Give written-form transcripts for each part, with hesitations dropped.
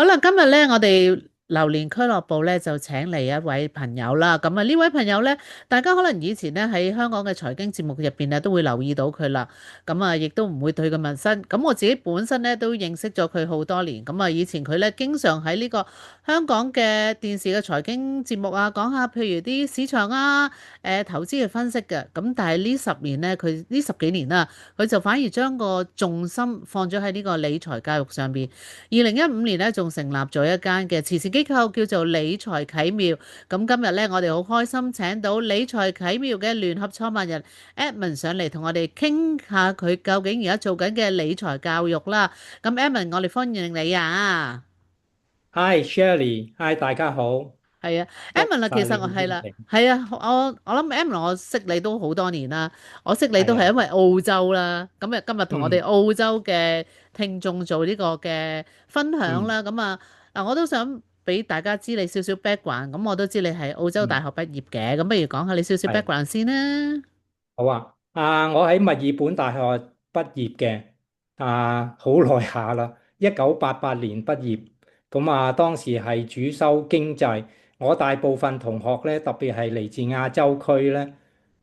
好啦，今日咧，我哋榴蓮俱樂部咧就請嚟一位朋友啦。咁啊，呢位朋友咧，大家可能以前咧喺香港嘅財經節目入邊咧都會留意到佢啦。咁啊，亦都唔會對佢陌生。咁我自己本身咧都認識咗佢好多年。咁啊，以前佢咧經常喺呢個香港嘅電視嘅財經節目啊，講下譬如啲市場啊、投資嘅分析嘅。咁但係呢十年咧，佢呢十幾年啦，佢就反而將個重心放咗喺呢個理財教育上邊。2015年咧，仲成立咗一間嘅慈善機構，叫做理財啟妙。咁今日咧，我哋好開心請到理財啟妙嘅聯合創辦人 Edmond 上嚟，同我哋傾下佢究竟而家做緊嘅理財教育啦。咁 Edmond，我哋歡迎你啊！Hi Shirley，Hi 大家好，係啊多，Edmond 啊，其謝晒你實我係啦，嘅邀請。係啊，我諗 Edmond，我識你都好多年啦。我識你都係啊，係因為澳洲啦。咁啊，今日同我哋嗯澳洲嘅聽眾做呢個嘅分享嗯啦。咁啊，嗱，我都想俾大家知你少少 background。咁我都知你係澳洲大嗯，學畢業嘅。咁不如講下你少少 係 background 先啦。好啊。我喺墨爾本大學畢業嘅，好耐下啦，1988年畢業。咁當時係主修經濟。我大部分同學咧，特別係嚟自亞洲區咧，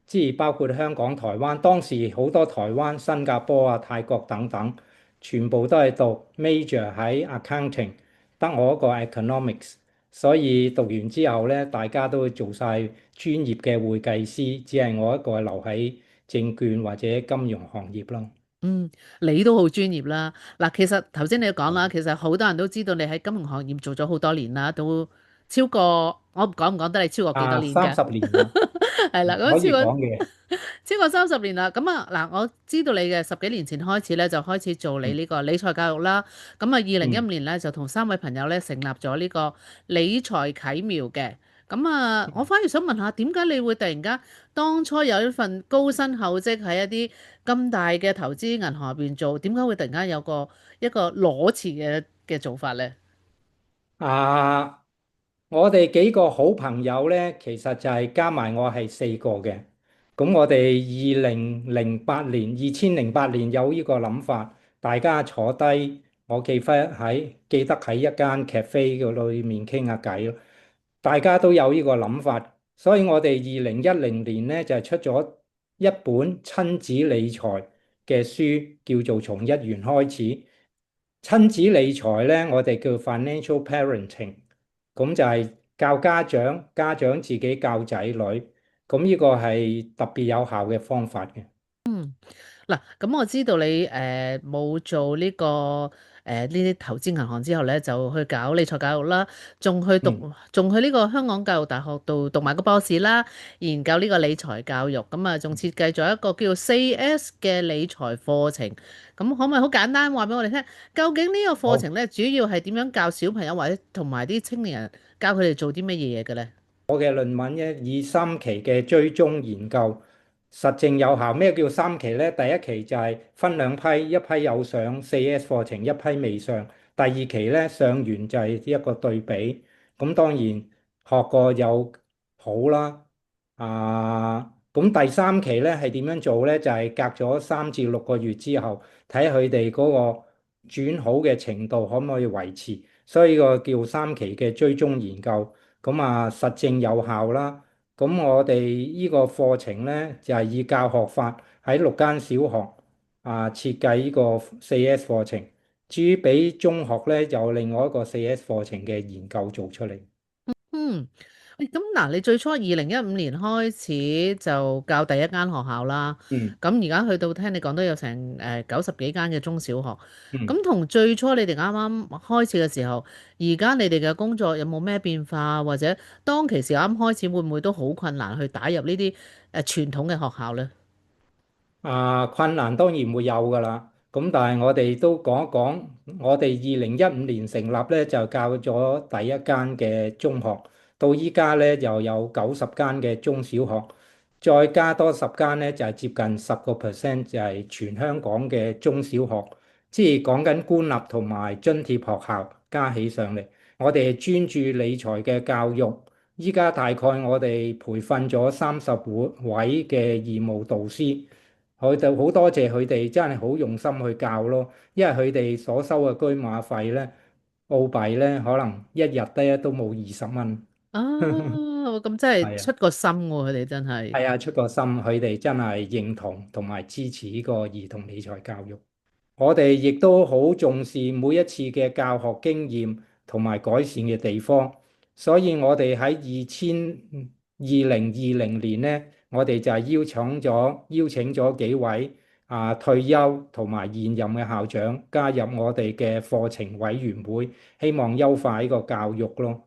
即係包括香港、台灣。當時好多台灣、新加坡啊、泰國等等，全部都係讀 major 喺 accounting，得我一個 economics。所以讀完之後咧，大家都會做晒專業嘅會計師，只係我一個留喺證券或者金融行業咯。嗯，你都好專業啦。嗱，其實頭先你講啦，其實好多人都知道你喺金融行業做咗好多年啦，都超過，我講唔講得你超過幾多年㗎？三十年啦，係啦，咁可以超過。講嘅。超過30年啦，咁啊嗱，我知道你嘅十幾年前開始咧，就開始做你嗯呢個理財教育啦。咁啊，2015嗯年咧就同3位朋友咧成立咗呢個理財啟妙嘅。咁啊，我嗯反而想問下，點解你會突然間當初有一份高薪厚職喺一啲咁大嘅投資銀行入邊做，點解會突然間有一個裸辭嘅做法咧？啊，我哋幾個好朋友咧，其實就係加埋我係四個嘅。咁我哋2008年有呢個諗法，大家坐低，我記得喺一間 cafe 嗰裏面傾下偈咯。大家都有呢個諗法，所以我哋2010年咧就出咗一本親子理財嘅書，叫做從1元開始。親子理財咧，我哋叫 financial parenting，咁就係教家長，家長自己教仔女，咁呢個係特別有效嘅方法嘅。嗱，咁我知道你冇做呢個呢啲投資銀行之後咧，就去搞理財教育啦，仲去讀，嗯，仲去呢個香港教育大學度讀埋個博士啦，研究呢個理財教育，咁啊仲設計咗一個叫做 4S 嘅理財課程。咁可唔可以好簡單話俾我哋聽，究竟呢個課好。程咧主要係點樣教小朋友或者同埋啲青年人教佢哋做啲乜嘢嘢嘅咧？我嘅論文咧以3期嘅追蹤研究，實證有效。咩叫3期呢？第一期就係分兩批，一批有上 4S 課程，一批未上。第二期咧上完就係一個對比。咁當然學過有好啦。咁第三期咧係點樣做呢？就係隔咗3至6個月之後，睇佢哋嗰個轉好嘅程度可唔可以維持。所以個叫3期嘅追蹤研究。咁實證有效啦。咁我哋呢個課程呢，就係以教學法喺6間小學設計呢個 4S 課程。至於俾中學呢，有另外一個 4S 課程嘅研究做出嚟。嗯，喂咁嗱，你最初2015年開始就教第一間學校啦，嗯咁而家去到聽你講都有成90幾間嘅中小學，嗯。咁同最初你哋啱啱開始嘅時候，而家你哋嘅工作有冇咩變化，或者當其時啱開始會唔會都好困難去打入呢啲傳統嘅學校呢？困難當然會有㗎啦。咁但係我哋都講一講，我哋2015年成立咧就教咗第一間嘅中學，到依家咧又有90間嘅中小學，再加多10間咧就係接近10%，就係全香港嘅中小學，即係講緊官立同埋津貼學校加起上嚟。我哋係專注理財嘅教育，依家大概我哋培訓咗30位嘅義務導師。我就好多謝佢哋，真係好用心去教咯。因為佢哋所收嘅居馬費咧，澳幣咧，可能一日都冇20蚊。啊，咁真係係啊。出個心喎，佢哋真係。係啊，出個心，佢哋真係認同同埋支持呢個兒童理財教育。我哋亦都好重視每一次嘅教學經驗同埋改善嘅地方，所以我哋喺2020年呢，我哋就係邀請咗幾位退休同埋現任嘅校長加入我哋嘅課程委員會，希望優化呢個教育咯。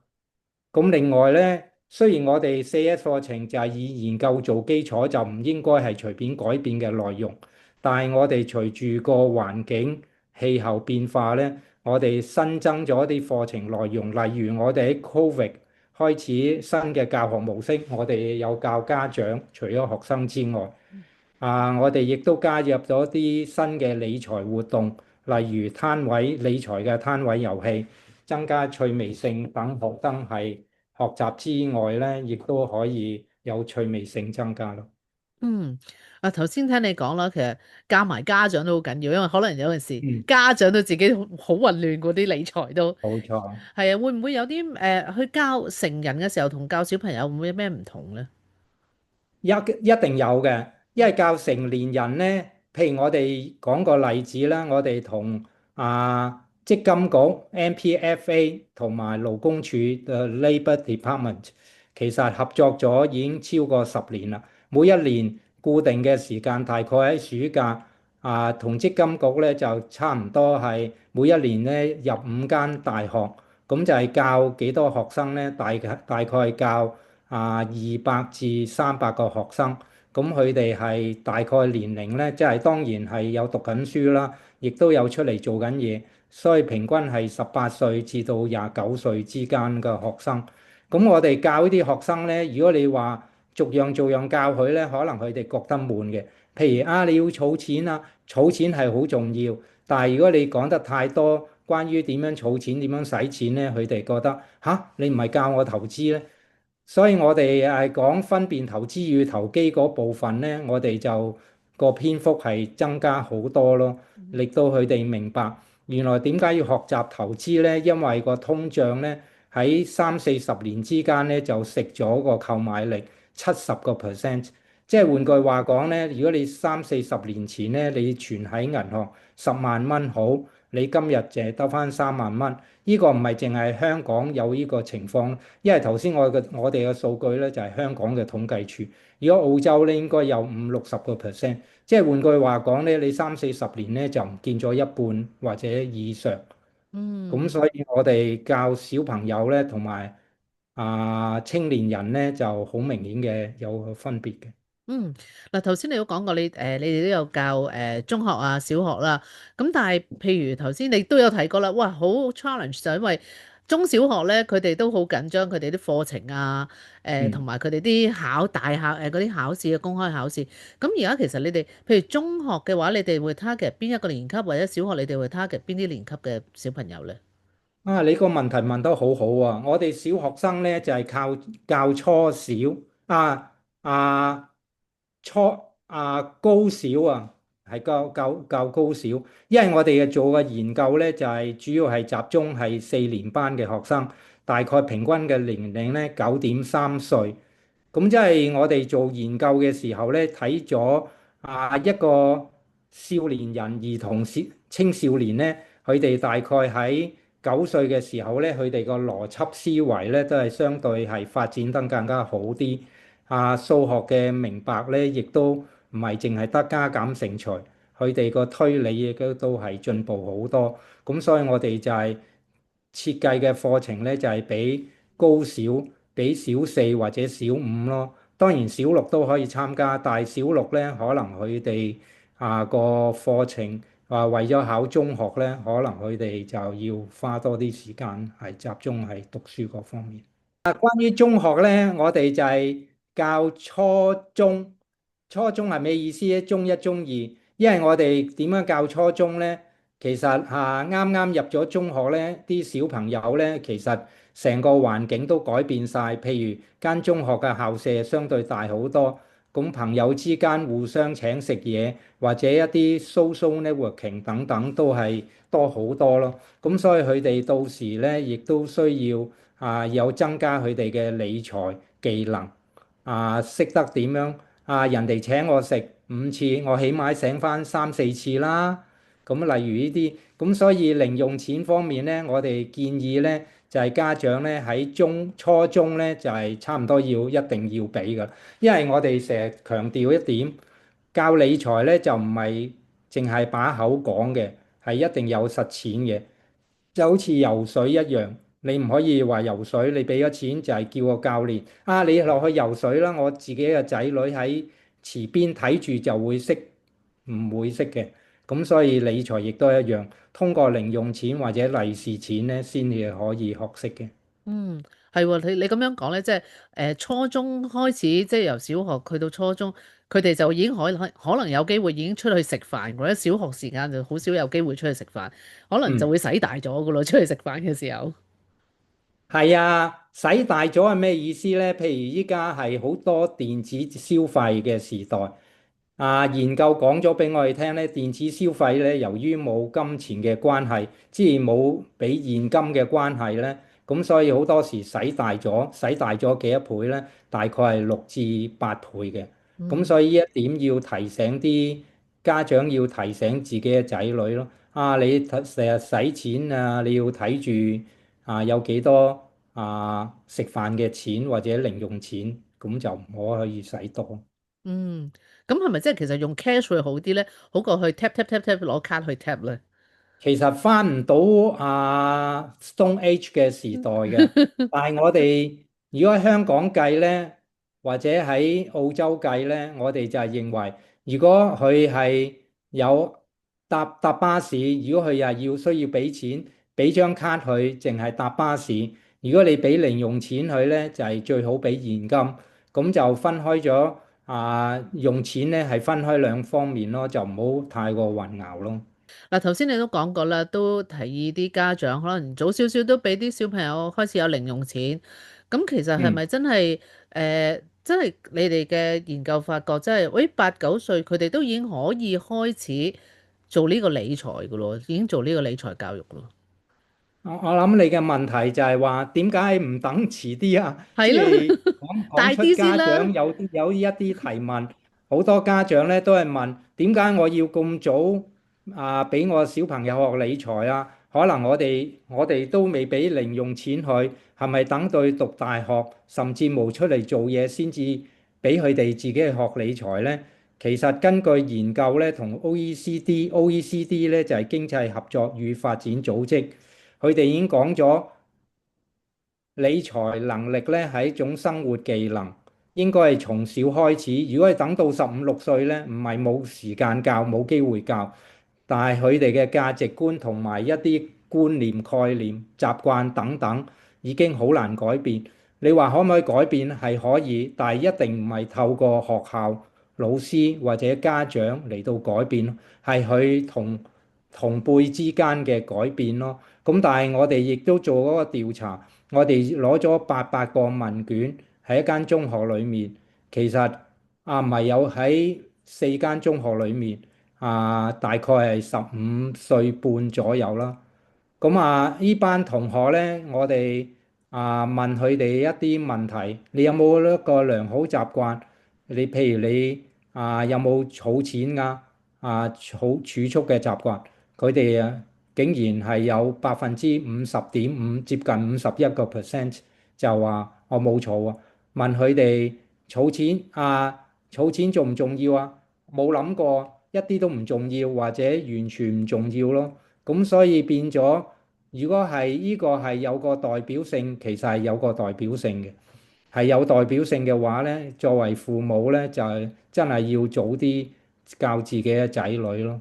咁另外咧，雖然我哋 4S 課程就係以研究做基礎，就唔應該係隨便改變嘅內容，但係我哋隨住個環境氣候變化咧，我哋新增咗啲課程內容，例如我哋喺 Covid 開始新嘅教學模式，我哋有教家長，除咗學生之外。我哋亦都加入咗啲新嘅理財活動，例如攤位理財嘅攤位遊戲，增加趣味性，等學生係學習之外咧，亦都可以有趣味性增加咯。嗯，頭先聽你講啦，其實教埋家長都好緊要，因為可能有陣時嗯，家長都自己好混亂嗰啲理財都冇錯。係啊，會唔會有啲去教成人嘅時候同教小朋友會唔會有咩唔同咧？一定有嘅，因為教成年人呢，譬如我哋講個例子啦，我哋同積金局、MPFA 同埋勞工處嘅 Labour Department 其實合作咗已經超過10年啦。每一年固定嘅時間，大概喺暑假同積金局咧就差唔多係每一年咧入5間大學，咁就係教幾多學生咧？大概教200至300個學生，咁佢哋係大概年齡咧，即係當然係有讀緊書啦，亦都有出嚟做緊嘢，所以平均係18歲至到29歲之間嘅學生。咁我哋教呢啲學生咧，如果你話逐樣逐樣教佢咧，可能佢哋覺得悶嘅。譬如你要儲錢啊，儲錢係好重要，但係如果你講得太多關於點樣儲錢、點樣使錢咧，佢哋覺得吓，你唔係教我投資咧。所以我哋係講分辨投資與投機嗰部分咧，我哋就個篇幅係增加好多咯，令到佢哋明白原來點解要學習投資咧，因為個通脹咧喺30-40年之間咧就食咗個購買力70%。即係換句話講咧，如果你30-40年前咧，你存喺銀行10萬蚊好，你今日淨係得返3萬蚊。呢個唔係淨係香港有呢個情況，因為頭先我哋嘅數據咧就係香港嘅統計處。如果澳洲咧應該有50-60%，即係換句話講咧，你30-40年咧就唔見咗一半或者以上。咁嗯。所以我哋教小朋友咧同埋青年人咧就好明顯嘅有分別嘅。嗯，嗱，頭先你都講過你哋都有教中學啊、小學啦，咁但係譬如頭先你都有提過啦，哇，好 challenge 就因為中小學咧，佢哋都好緊張佢哋啲課程啊，同嗯。埋佢哋啲大考嗰啲考試嘅公開考試。咁而家其實你哋譬如中學嘅話，你哋會 target 邊一個年級，或者小學你哋會 target 邊啲年級嘅小朋友咧？你個問題問得好好啊！我哋小學生咧就係靠教初小啊啊初高小啊，係教高小，因為我哋嘅做嘅研究咧就係主要係集中係4年班嘅學生，大概平均嘅年齡咧9.3歲。咁即係我哋做研究嘅時候咧，睇咗一個少年人、兒童、青少年咧，佢哋大概喺9歲嘅時候咧，佢哋個邏輯思維咧都係相對係發展得更加好啲。數學嘅明白咧，亦都唔係淨係得加減乘除，佢哋個推理亦都係進步好多。咁所以我哋就係設計嘅課程咧，就係俾高小。俾小4或者小5咯，當然小6都可以參加，但係小6咧可能佢哋個課程為咗考中學咧，可能佢哋就要花多啲時間係集中係讀書嗰方面。關於中學咧，我哋就係教初中。初中係咩意思咧？中一、中二，因為我哋點樣教初中咧？其實啱啱入咗中學咧，啲小朋友咧，其實成個環境都改變晒。譬如間中學嘅校舍相對大好多，咁朋友之間互相請食嘢，或者一啲 social networking 等等都係多好多咯。咁所以佢哋到時咧，亦都需要有增加佢哋嘅理財技能，識得點樣人哋請我食5次，我起碼醒翻3、4次啦。咁例如呢啲，咁所以零用錢方面咧，我哋建議咧就係家長咧喺初中咧就係差唔多一定要俾㗎，因為我哋成日強調一點，教理財咧就唔係淨係把口講嘅，係一定有實踐嘅。就好似游水一樣，你唔可以話游水，你俾咗錢就係叫個教練你落去游水啦。我自己嘅仔女喺池邊睇住就會識，唔會識嘅。咁所以理財亦都一樣，通過零用錢或者利是錢咧，先至可以學識嘅。嗯，係喎，你咁樣講咧，即係初中開始，即係由小學去到初中，佢哋就已經可能有機會已經出去食飯，或者小學時間就好少有機會出去食飯，可能就嗯。會使大咗噶咯，出去食飯嘅時候。係啊，使大咗係咩意思呢？譬如依家係好多電子消費嘅時代，研究講咗俾我哋聽咧，電子消費咧，由於冇金錢嘅關係，即係冇俾現金嘅關係咧，咁所以好多時使大咗幾多倍咧？大概係6至8倍嘅。咁嗯。所以呢一點要提醒啲家長，要提醒自己嘅仔女咯。你成日使錢你要睇住有幾多食飯嘅錢或者零用錢，咁就唔可以使多。嗯，咁係咪即係其實用 cash 會好啲咧？好過去 tap tap tap tap 攞卡去 tap 咧？其實翻唔到Stone Age 嘅時代嘅，但係我哋如果喺香港計呢，或者喺澳洲計呢，我哋就係認為，如果佢係有搭巴士，如果佢又需要俾錢，俾張卡佢，淨係搭巴士。如果你俾零用錢佢呢，就係最好俾現金，咁就分開咗用錢呢係分開兩方面咯，就唔好太過混淆咯。嗱，頭先你都講過啦，都提議啲家長可能早少少都俾啲小朋友開始有零用錢。咁其實係嗯。咪真係真係你哋嘅研究發覺，真係，喂8、9歲佢哋都已經可以開始做呢個理財噶咯，已經做呢個理財教育咯。我諗你嘅問題就係話點解唔等遲啲啊？係咯，即係講大出啲先啦。家長有一啲提問，好多家長咧都係問點解我要咁早俾我小朋友學理財啊？可能我哋都未俾零用錢佢，係咪等到佢讀大學甚至冇出嚟做嘢先至俾佢哋自己去學理財呢？其實根據研究咧，同 OECD 咧就係經濟合作與發展組織。佢哋已經講咗，理財能力咧係一種生活技能，應該係從小開始。如果係等到15、16歲咧，唔係冇時間教，冇機會教，但係佢哋嘅價值觀同埋一啲觀念、概念、習慣等等，已經好難改變。你話可唔可以改變？係可以，但係一定唔係透過學校、老師或者家長嚟到改變，係佢同輩之間嘅改變咯。咁但係我哋亦都做嗰個調查，我哋攞咗800個問卷喺一間中學裏面，其實唔係有喺4間中學裏面大概係15歲半左右啦。咁呢班同學咧，我哋問佢哋一啲問題，你有冇一個良好習慣？你譬如你有冇儲錢儲蓄嘅習慣？佢哋竟然係有50.5%，接近51%就話我冇儲啊。問佢哋儲錢重唔重要啊？冇諗過，一啲都唔重要，或者完全唔重要咯。咁所以變咗，如果係呢個係有個代表性，其實係有個代表性嘅，係有代表性嘅話咧，作為父母咧，就係真係要早啲教自己嘅仔女咯。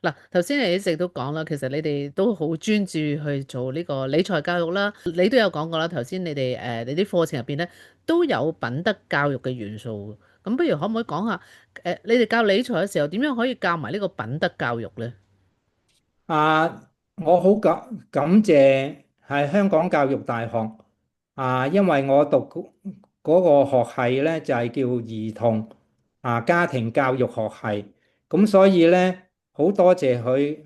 嗱，頭先你一直都講啦，其實你哋都好專注去做呢個理財教育啦。你都有講過啦，頭先你哋你啲課程入邊咧都有品德教育嘅元素。咁不如可唔可以講下你哋教理財嘅時候點樣可以教埋呢個品德教育咧？我好感謝係香港教育大學因為我讀嗰個學系咧就係叫兒童家庭教育學系。咁所以呢，好多謝佢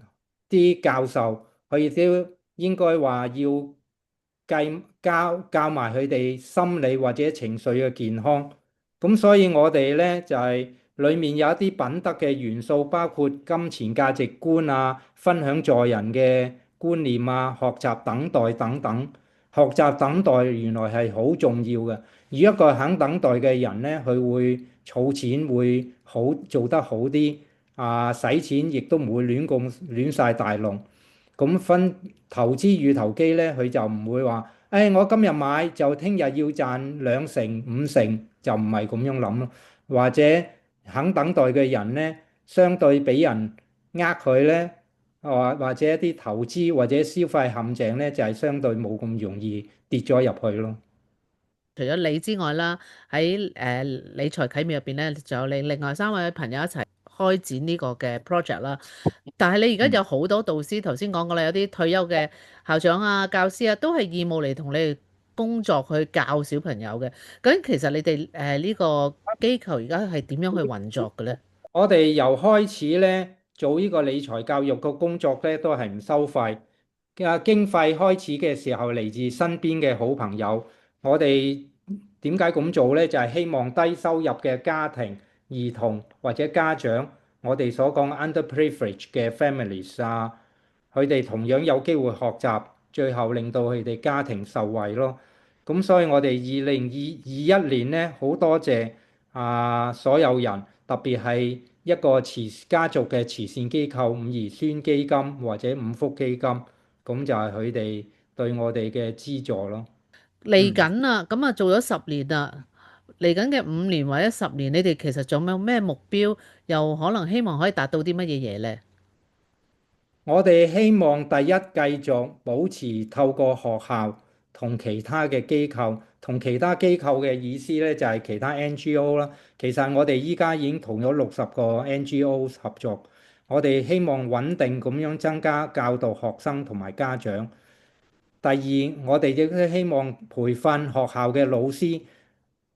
啲教授，佢亦都應該話要教埋佢哋心理或者情緒嘅健康。咁所以我哋呢，就係裡面有一啲品德嘅元素，包括金錢價值觀啊、分享助人嘅觀念啊、學習等待等等。學習等待原來係好重要嘅。而一個肯等待嘅人呢，佢會儲錢會好做得好啲，使錢亦都唔會亂晒大龍。咁分投資與投機呢，佢就唔會話，我今日買就聽日要賺2成5成，就唔係咁樣諗咯。或者肯等待嘅人呢，相對俾人佢呢，或者一啲投資或者消費陷阱呢，就係相對冇咁容易跌咗入去咯。除咗你之外啦，喺理財啟妙入邊咧，仲有你另外3位朋友一齊開展呢個嘅 project 啦。但係你而家有好多導師，頭先講過啦，有啲退休嘅校長啊、教師啊，都係義務嚟同你哋工作去教小朋友嘅。究竟其實你哋呢個機構而家係點樣去運作嘅咧？我哋由開始咧做呢個理財教育嘅工作咧，都係唔收費。經費開始嘅時候嚟自身邊嘅好朋友。我哋點解咁做呢？就係希望低收入嘅家庭、兒童或者家長，我哋所講 underprivileged 嘅 families 佢哋同樣有機會學習，最後令到佢哋家庭受惠咯。咁所以我哋2021年呢，好多謝所有人，特別係一個家族嘅慈善機構伍兒孫基金或者五福基金，咁就係佢哋對我哋嘅資助咯。嚟嗯。緊啦，咁啊做咗10年啦，嚟緊嘅5年或者10年，你哋其實仲有咩目標？又可能希望可以達到啲乜嘢嘢咧？我哋希望第一繼續保持透過學校同其他嘅機構，同其他機構嘅意思咧就係其他 NGO 啦。其實我哋依家已經同咗60個 NGO 合作，我哋希望穩定咁樣增加教導學生同埋家長。第二，我哋亦都希望培訓學校嘅老師。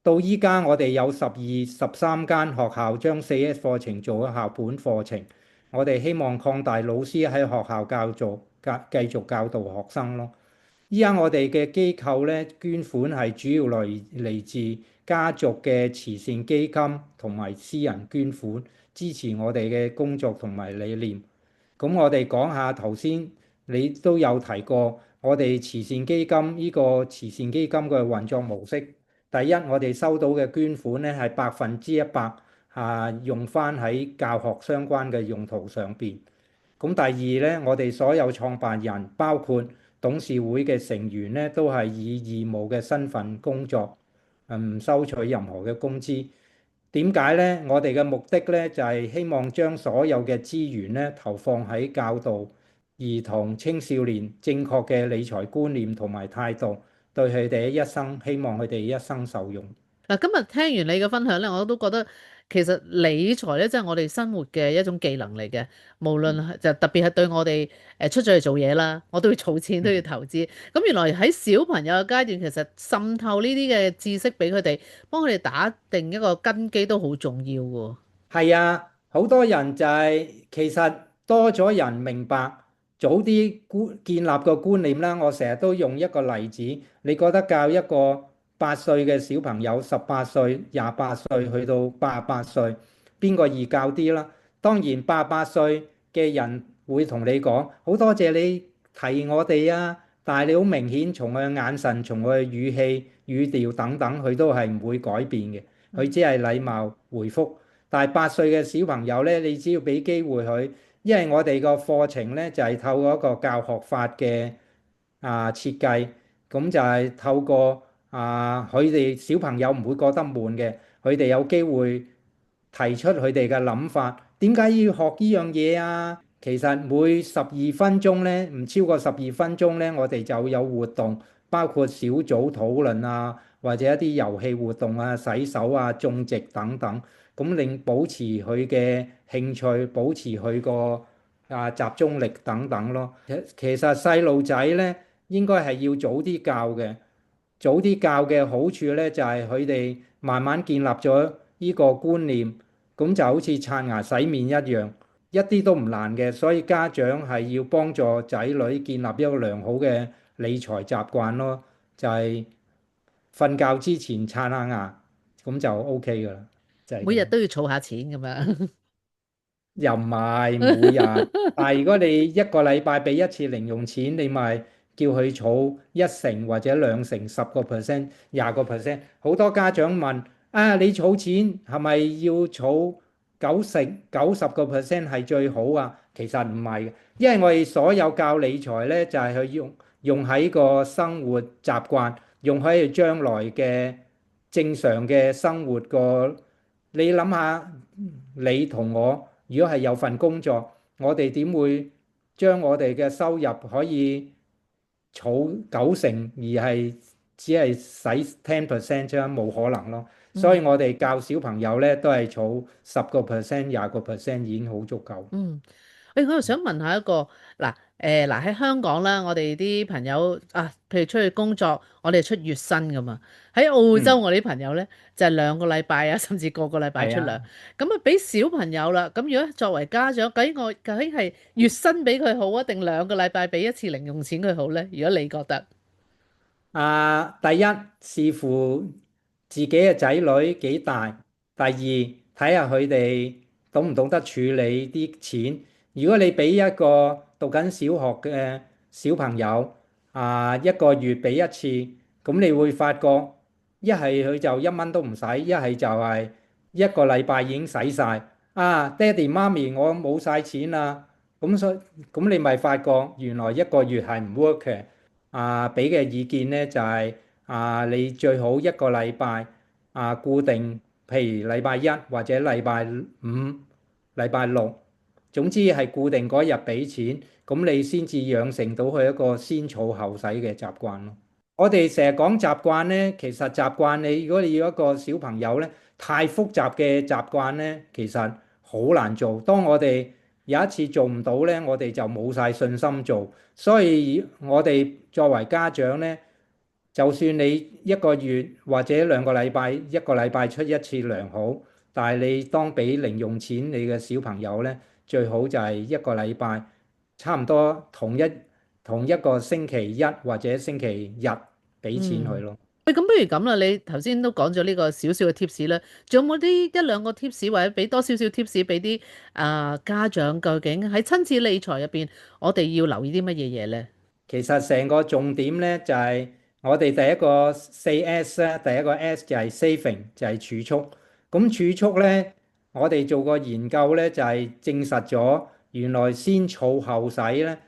到依家我哋有13間學校將 4S 課程做咗校本課程。我哋希望擴大老師喺學校繼續教導學生咯。依家我哋嘅機構咧捐款係主要嚟自家族嘅慈善基金同埋私人捐款，支持我哋嘅工作同埋理念。咁我哋講下頭先你都有提過，我哋慈善基金呢個慈善基金嘅運作模式。第一，我哋收到嘅捐款咧係100%用翻喺教學相關嘅用途上邊。咁第二咧，我哋所有創辦人包括董事會嘅成員咧，都係以義務嘅身份工作，唔收取任何嘅工資。點解呢？我哋嘅目的咧就係希望將所有嘅資源咧投放喺教導兒童青少年正確嘅理財觀念同埋態度，對佢哋一生，希望佢哋一生受用。嗱，今日聽完你嘅分享咧，我都覺得其實理財咧，真係我哋生活嘅一種技能嚟嘅。無論係就特別係對我哋出咗去做嘢啦，我都要儲錢，都要投資。咁原來喺小朋友嘅階段，其實滲透呢啲嘅知識俾佢哋，幫佢哋打定一個根基都好重要喎。係啊，好多人就係其實多咗人明白，早啲建立個觀念啦。我成日都用一個例子，你覺得教一個8歲嘅小朋友，18歲、28歲去到88歲，邊個易教啲啦？當然88歲嘅人會同你講，好多謝你提我哋啊，但係你好明顯從佢嘅眼神、從佢嘅語氣、語調等等，佢都係唔會改變嘅，佢只係禮貌回覆。但係8歲嘅小朋友咧，你只要俾機會佢，因為我哋個課程咧就係透過一個教學法嘅設計，咁就係透過佢哋小朋友唔會覺得悶嘅，佢哋有機會提出佢哋嘅諗法，點解要學呢樣嘢啊？其實每12分鐘咧，唔超過12分鐘咧，我哋就有活動，包括小組討論或者一啲遊戲活動洗手種植等等。咁令保持佢嘅興趣，保持佢個集中力等等咯。其實細路仔咧應該係要早啲教嘅，早啲教嘅好處咧就係佢哋慢慢建立咗呢個觀念，咁就好似刷牙洗面一樣，一啲都唔難嘅。所以家長係要幫助仔女建立一個良好嘅理財習慣咯，就係瞓覺之前刷下牙，咁就 OK 噶啦，就係咁。每日都要儲下錢咁樣。又唔係每日，但係如果你一個禮拜俾一次零用錢，你咪叫佢儲1成或者2成、10%、20%。好多家長問啊，你儲錢係咪要儲90%係最好啊？其實唔係嘅，因為我哋所有教理財咧，就係去用喺個生活習慣，用喺將來嘅正常嘅生活個。你諗下，你同我。如果係有份工作，我哋點會將我哋嘅收入可以儲9成，而係只係使10% 啫？冇可能咯。所以嗯我哋教小朋友咧，都係儲10%、20%已經好足夠。嗯。我又想問下一個嗱，嗱喺香港啦，我哋啲朋友啊，譬如出去工作，我哋出月薪噶嘛。喺澳洲，嗯，我哋啲朋友咧就係2個禮拜啊，甚至個個禮拜出糧。係啊。咁啊，俾小朋友啦，咁如果作為家長，究竟係月薪俾佢好啊，定2個禮拜俾一次零用錢佢好咧？如果你覺得，第一視乎自己嘅仔女幾大，第二睇下佢哋懂唔懂得處理啲錢。如果你俾一個讀緊小學嘅小朋友一個月俾一次，咁你會發覺一係佢就1蚊都唔使，一係就係一個禮拜已經使晒。爹哋媽咪，我冇晒錢啦。咁你咪發覺原來一個月係唔 work 嘅。俾嘅意見咧就係你最好一個禮拜固定，譬如禮拜一或者禮拜五、禮拜六，總之係固定嗰日俾錢，咁你先至養成到佢一個先儲後使嘅習慣咯。我哋成日講習慣咧，其實習慣你如果你要一個小朋友咧，太複雜嘅習慣咧，其實好難做。當我哋有一次做唔到咧，我哋就冇晒信心做。所以我哋作為家長咧，就算你一個月或者2個禮拜，一個禮拜出一次糧好，但係你當俾零用錢你嘅小朋友咧，最好就係一個禮拜差唔多同一個星期一或者星期日俾錢佢嗯，咯。喂，咁不如咁啦，你頭先都講咗呢個少少嘅 tips 啦，仲有冇啲一兩個 tips 或者俾多少少 tips 俾啲家長，究竟喺親子理財入邊，我哋要留意啲乜嘢嘢咧？其實成個重點咧就係我哋第一個4S 咧，第一個 S 就係 saving，就係儲蓄。咁儲蓄咧，我哋做個研究咧就係證實咗，原來先儲後使咧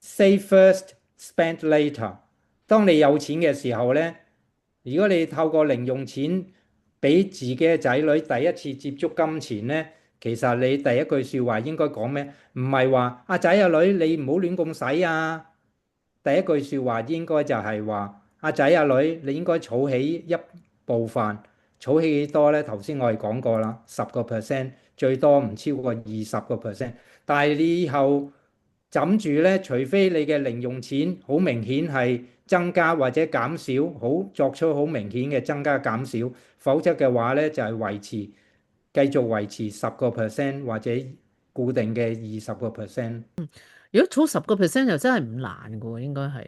，save first, spend later。當你有錢嘅時候咧，如果你透過零用錢俾自己嘅仔女第一次接觸金錢咧，其實你第一句説話應該講咩？唔係話阿仔阿女你唔好亂咁使啊！第一句説話應該就係話阿仔阿女你應該儲起一部分，儲起幾多咧？頭先我哋講過啦，10%，最多唔超過20%。但係你以後枕住咧，除非你嘅零用錢好明顯係增加或者減少，作出好明顯嘅增加減少，否則嘅話咧就係繼續維持10%或者固定嘅20%。如果儲10%又真係唔難嘅喎，應該係。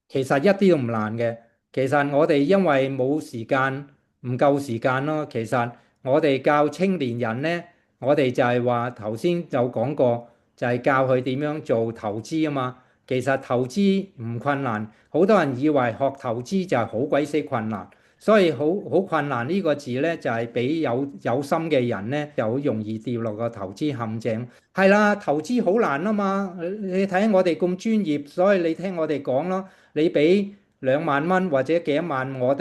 其實一啲都唔難嘅。其實我哋因為冇時間，唔夠時間咯。其實我哋教青年人呢，我哋就係話頭先有講過，就係教佢點樣做投資啊嘛。其實投資唔困難，好多人以為學投資就係好鬼死困難，所以好困難呢個字呢，就係俾有心嘅人呢，就好容易跌落個投資陷阱。係啦，投資好難啊嘛。你睇我哋咁專業，所以你聽我哋講咯。你俾2萬蚊或者幾多萬我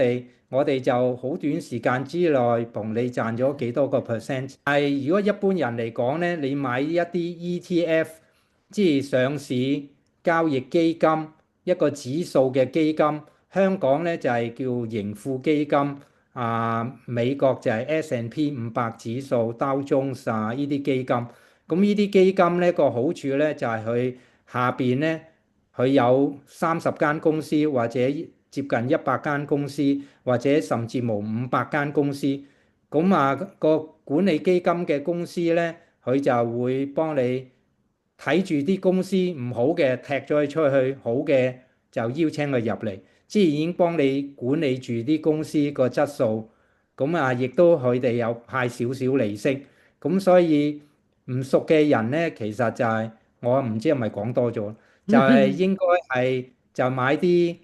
哋就好短時間之內同你賺咗幾多個 percent。係如果一般人嚟講咧，你買一啲 ETF，即係上市交易基金，一個指數嘅基金，香港咧就係叫盈富基金，美國就係 S&P 500指數、Dow Jones 呢啲基金。咁呢啲基金咧個好處咧就係佢下邊咧。佢有30間公司，或者接近100間公司，或者甚至無500間公司。咁啊個管理基金嘅公司呢，佢就會幫你睇住啲公司唔好嘅踢咗佢出去，好嘅就邀請佢入嚟，即係已經幫你管理住啲公司個質素。咁啊，亦都佢哋有派少少利息，咁所以唔熟嘅人呢，其實就係、我唔知係咪講多咗，就係應該係就買啲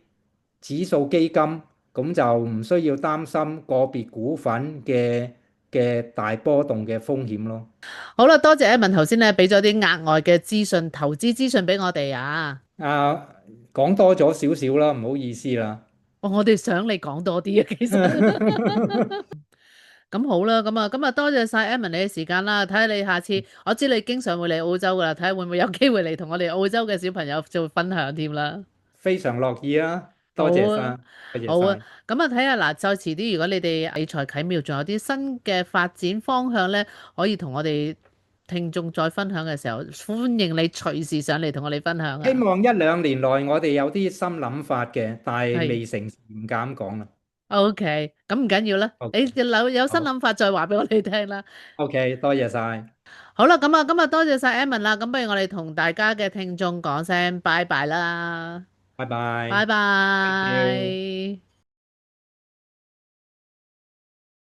指數基金。咁就唔需要擔心個別股份嘅大波動嘅風險咯。好啦，多謝 Evan 頭先咧俾咗啲額外嘅資訊、投資資訊俾我哋啊！啊，講多咗少少啦，唔好意思啦。我哋想你講多啲啊，其實咁好啦，咁啊，多謝晒 Evan 你嘅時間啦。睇下你下次，我知你經常會嚟澳洲噶啦，睇下會唔會有機會嚟同我哋澳洲嘅小朋友做分享添啦。非常樂意啊，多好啊，謝晒，多謝好啊，晒。咁啊睇下嗱，再遲啲如果你哋理財啟妙，仲有啲新嘅發展方向咧，可以同我哋聽眾再分享嘅時候，歡迎你隨時上嚟同我哋分享啊。希望一兩年內我哋有啲新諗法嘅，但係係未成事唔敢講啦。，OK，咁唔緊要啦，你 OK，有新好諗法再話俾我哋聽啦。，OK，多謝晒，好啦，咁啊，今日多謝晒 Evan 啦，咁不如我哋同大家嘅聽眾講聲拜拜啦，拜拜拜，thank you。拜。